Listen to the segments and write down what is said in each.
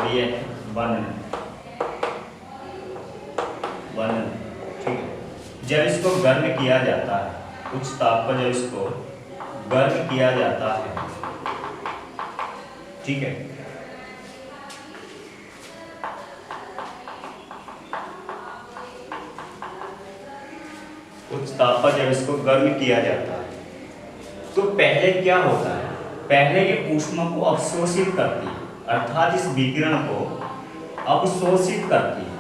और ये है वर्णन। वर्णन, ठीक है। जब इसको गर्म किया जाता है, उच्च ताप पर जब इसको गर्म किया जाता है, ठीक है, उच्च ताप पर जब इसको गर्म किया जाता है तो पहले क्या होता है, पहले ये ऊष्मा को अवशोषित करती है, अर्थात इस विकिरण को अवशोषित करती है।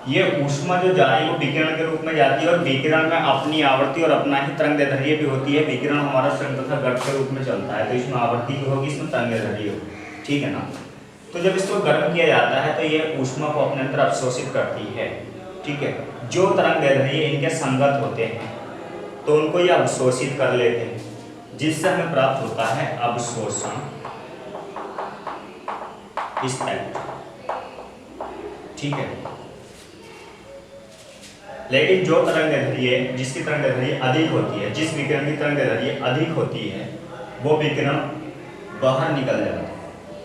ये ऊष्मा जो जा रही है वो विकिरण के रूप में जाती है और विकिरण में अपनी आवर्ती और अपना ही तरंगदैर्ध्य भी होती है। विकिरण हमारा स्वयं तथा गर्भ के रूप में चलता है, तो इसमें आवर्ती भी होगी, इसमें तरंगदैर्ध्य होगी, ठीक है ना। तो जब इसको गर्म किया जाता है तो ये ऊष्मा को अपने अंदर अवशोषित करती है, ठीक है। जो तरंगदैर्ध्य इनके संगत होते हैं तो उनको ये अवशोषित कर लेते हैं, जिससे हमें प्राप्त होता है अवशोषण स्पेक्ट्रम, ठीक है। लेकिन जो तरंगदैर्ध्य, जिसकी तरंगदैर्ध्य अधिक होती है, जिस विकिरण की तरंगदैर्ध्य अधिक होती है, वो विकिरण बाहर निकल जाता है,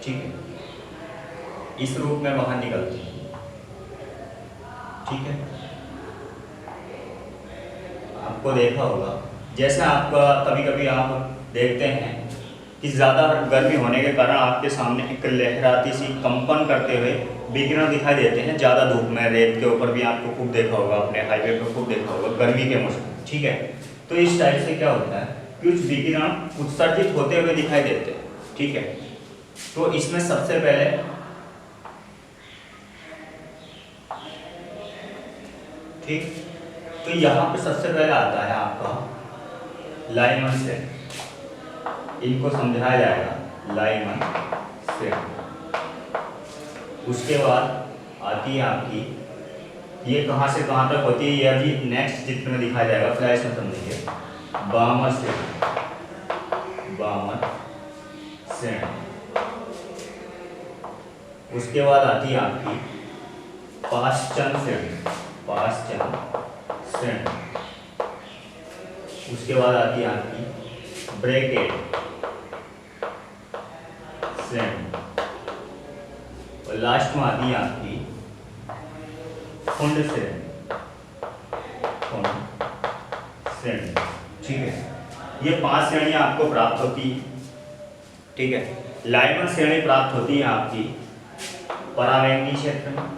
ठीक है, इस रूप में बाहर निकलती है, ठीक है। आपको देखा होगा, जैसे आपका कभी कभी आप देखते हैं कि ज़्यादा गर्मी होने के कारण आपके सामने एक लहराती सी कंपन करते हुए विकिरण दिखाई देते हैं। ज़्यादा धूप में, रेत के ऊपर भी आपको खूब देखा होगा, अपने हाईवे पर खूब देखा होगा गर्मी के मौसम, ठीक है। तो इस टाइप से क्या होता है, कुछ विकिरण उत्सर्जित होते हुए दिखाई देते हैं, ठीक है। तो इसमें सबसे पहले, ठीक, तो यहाँ पे सबसे पहले आता है आपका लाइमन से, इनको समझाया जाएगा लाइमन से। उसके बाद आती है आपकी, ये कहाँ से कहाँ तक होती है ये अभी नेक्स्ट चित्र में दिखाया जाएगा, फ्लैश में समझिए। बामर से, बामर से। उसके बाद आती है आपकी पाश्चन श्रेणी, पाश्चन श्रेणी। उसके बाद आती है आपकी ब्रैकेट श्रेणी और लास्ट में आती है आपकी कुंड श्रेणी, कुंड श्रेणी, ठीक है। ये 5 श्रेणियां आपको प्राप्त होती है, ठीक है। लाइमन श्रेणी प्राप्त होती है आपकी परावैंगनी क्षेत्र में,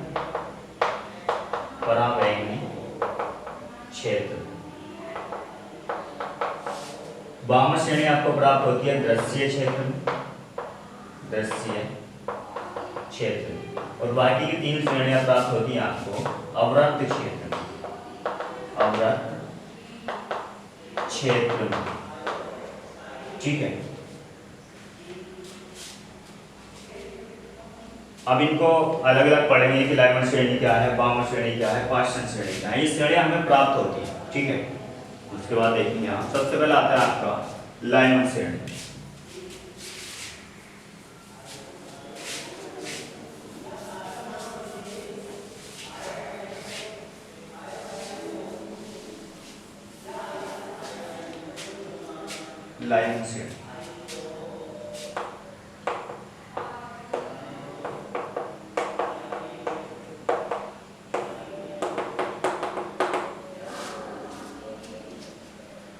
परावैंगनी क्षेत्र। बामर श्रेणी आपको प्राप्त होती है दृश्य क्षेत्र में, दृश्य क्षेत्र। और बाकी की 3 श्रेणियां प्राप्त होती हैं आपको अवरक्त क्षेत्र में, अवरक्त क्षेत्र में, ठीक है। अब इनको अलग अलग पढ़ेंगे कि लाइमन श्रेणी क्या है, बामर श्रेणी क्या है, पाश्चन श्रेणी क्या है। ये श्रेणियां हमें प्राप्त होती है, ठीक है। उसके बाद देखेंगे आप, सबसे पहले आता है आपका लाइमन श्रेणी। लाइमन श्रेणी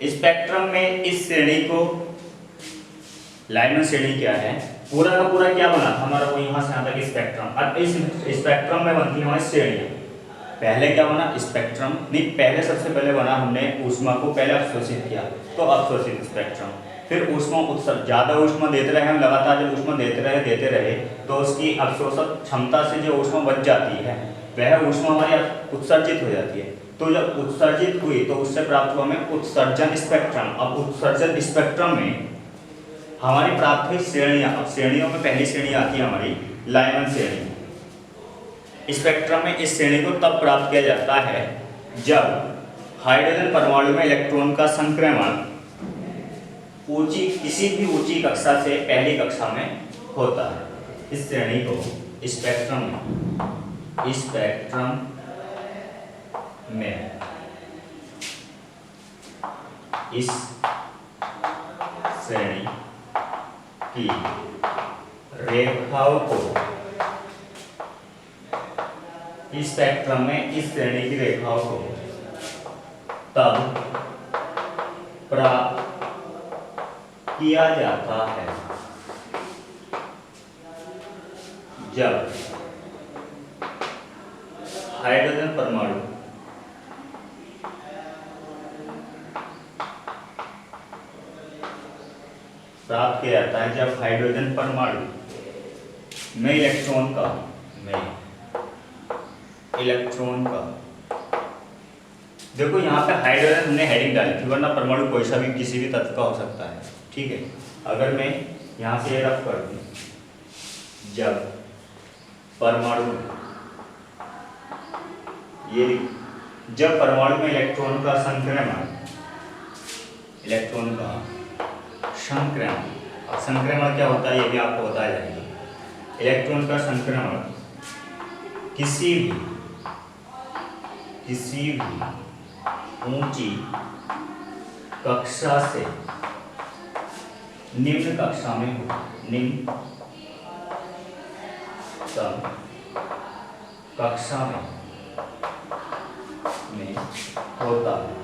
स्पेक्ट्रम में इस श्रेणी को, लाइमन श्रेणी क्या है, पूरा का पूरा क्या बना था हमारा, वो यहाँ से यहाँ तक स्पेक्ट्रम। अब इस स्पेक्ट्रम में बनती है हमारी श्रेणियाँ। पहले क्या बना, स्पेक्ट्रम नहीं, पहले सबसे पहले बना हमने ऊष्मा को पहले अवशोषित किया, तो अवशोषित स्पेक्ट्रम। फिर ऊष्मा उत्सर्जन, ज़्यादा ऊष्मा देते रहे हम, लगातार जब ऊष्मा देते रहे तो उसकी अवशोषण क्षमता से जो ऊष्मा बच जाती है वह ऊष्मा हमारी उत्सर्जित हो जाती है। तो जब उत्सर्जित हुई तो उससे प्राप्त हुआ हमें उत्सर्जन स्पेक्ट्रम। अब उत्सर्जन स्पेक्ट्रम में हमारी प्राप्त हुई श्रेणियाँ। अब श्रेणियों में पहली श्रेणी आती है हमारी लाइमन श्रेणी। स्पेक्ट्रम में इस श्रेणी को तब प्राप्त किया जाता है जब हाइड्रोजन परमाणु में इलेक्ट्रॉन का संक्रमण ऊंची, किसी भी ऊंची कक्षा से पहली कक्षा में होता है। इस श्रेणी को स्पेक्ट्रम में, स्पेक्ट्रम में इस श्रेणी की रेखाओं को इस स्पेक्ट्रम में इस श्रेणी की रेखाओं को तब प्राप्त किया जाता है जब हाइड्रोजन परमाणु प्राप्त किया जाता है जब हाइड्रोजन परमाणु में इलेक्ट्रॉन का देखो यहाँ पे हाइड्रोजन हमने हेडिंग डाली थी, वरना परमाणु कोई सा भी किसी भी तत्व का हो सकता है। ठीक है, अगर मैं यहाँ से ये रफ कर दूं, जब परमाणु में इलेक्ट्रॉन का संक्रमण क्या होता है ये भी आपको बताया जाएगा। इलेक्ट्रॉन का संक्रमण किसी भी ऊंची कक्षा से निम्न कक्षा में होता है।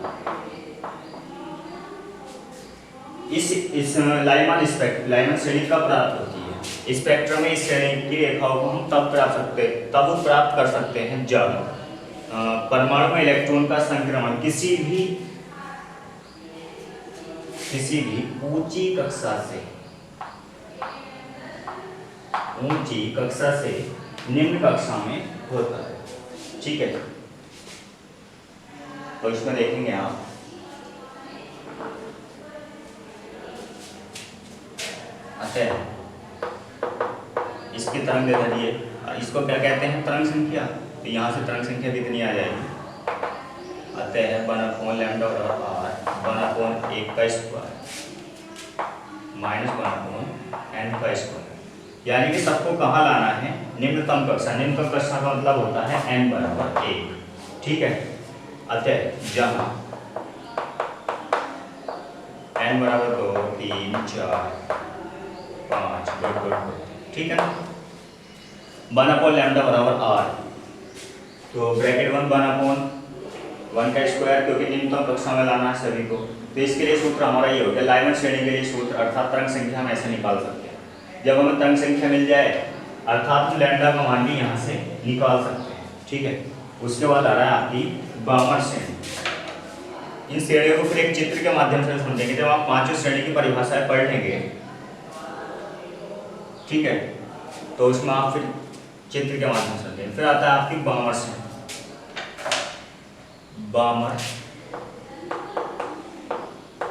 इस लाइमन श्रेणी कब प्राप्त होती है? स्पेक्ट्रम में इस श्रेणी की रेखाओं को हम तब प्राप्त कर सकते हैं जब परमाणु में इलेक्ट्रॉन का संक्रमण किसी भी ऊंची कक्षा से निम्न कक्षा में होता है। ठीक है, तो इसमें देखेंगे आप इसकी तरंग दैर्ध्य, इसको क्या कहते हैं? तरंग संख्या। तो यहाँ से तरंग संख्या कितनी आ जाएगी? अतः 1/λ और r 1/1 का स्क्वायर माइनस 1/n का स्क्वायर, यानी कि सबको कहाँ लाना है? निम्नतम कक्षा। निम्नतम कक्षा का मतलब होता है n बराबर 1। ठीक है, अतः जहाँ n बराबर 2, 3, 4, 5, 2, ठीक है ना। 1/λ बराबर r, तो ब्रैकेट 1/1 का स्क्वायर, क्योंकि निम्नतम कक्षा में लाना है सभी को। तो इसके लिए सूत्र हमारा ये हो गया, लाइमन श्रेणी के लिए सूत्र अर्थात तरंग संख्या हम ऐसे निकाल सकते हैं। जब हमें तरंग संख्या मिल जाए अर्थात लैम्डा का मान भी यहाँ से निकाल सकते हैं। ठीक है, उसके बाद आ रहा है आपकी बामर श्रेणी। इन श्रेणियों को फिर एक चित्र के माध्यम से समझेंगे जब आप पांचों श्रेणी की परिभाषाएं पढ़ लेंगे। ठीक है, तो उसमें आप फिर चित्र के माध्यम से समझेंगे। फिर आता है आपकी बामर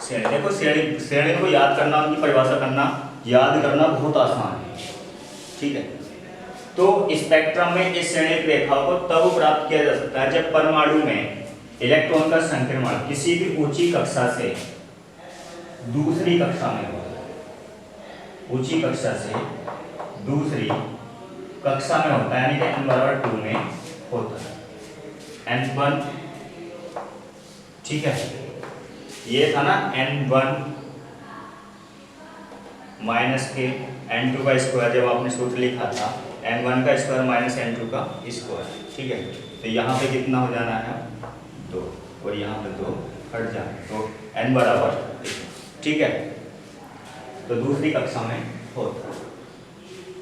श्रेणी। देखो श्रेणी को याद करना, उनकी परिभाषा करना, याद करना बहुत आसान है। ठीक है, तो स्पेक्ट्रम में इस श्रेणी की रेखाओं को तब प्राप्त किया जा सकता है जब परमाणु में इलेक्ट्रॉन का संक्रमण किसी भी ऊंची कक्षा से दूसरी कक्षा में हो। ऊंची कक्षा से दूसरी कक्षा में होता है, यानी कि n बराबर 2 में होता है। n1, ठीक है, ये था ना n1 माइनस के n2 का स्क्वायर, जब आपने सूत्र लिखा था n1 का स्क्वायर माइनस n2 का स्क्वायर। ठीक है, तो यहाँ पे कितना हो जाना है? 2, और यहाँ पे 2 हट जाए, तो n बराबर, ठीक है, तो दूसरी कक्षा में होता है।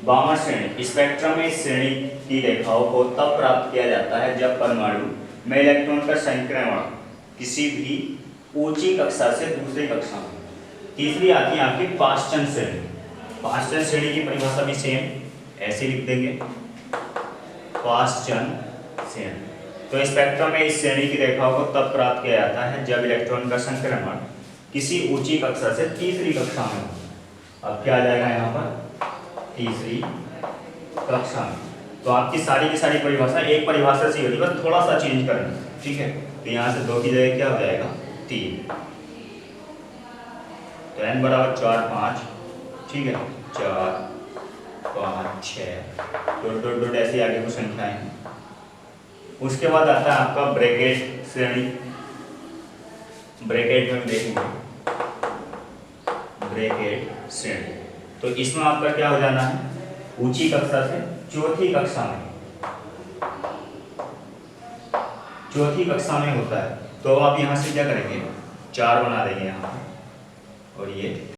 बामर श्रेणी। स्पेक्ट्रम में इस श्रेणी की रेखाओं को तब प्राप्त किया जाता है जब परमाणु में इलेक्ट्रॉन का संक्रमण किसी भी ऊंची कक्षा से दूसरी कक्षा में। तीसरी आती है आपकी पाश्चन श्रेणी। पाश्चन श्रेणी की परिभाषा भी सेम ऐसे लिख देंगे, पाश्चन श्रेणी। तो स्पेक्ट्रम में इस श्रेणी की रेखाओं को तब प्राप्त किया जाता है जब इलेक्ट्रॉन का संक्रमण किसी ऊंची कक्षा से तीसरी कक्षा में हो। अब क्या आ जाएगा यहाँ पर? तीसरी कक्षा में। तो आपकी सारी की सारी परिभाषा एक परिभाषा से होगी, बस थोड़ा सा चेंज करना। ठीक है, तो यहाँ से 2 की जगह क्या हो जाएगा? 3। तो n बराबर 4, 5, ठीक है, 4, 5, 6, डॉट ऐसी आगे कुछ संख्याएं हैं। उसके बाद आता है आपका ब्रैकेट श्रेणी। ब्रैकेट में देखेंगे ब्रैकेट श्रेणी, तो इसमें आपका क्या हो जाना है? ऊंची कक्षा से चौथी कक्षा में, चौथी कक्षा में होता है। तो आप यहाँ से क्या करेंगे, 4 बना देंगे यहाँ पर, और ये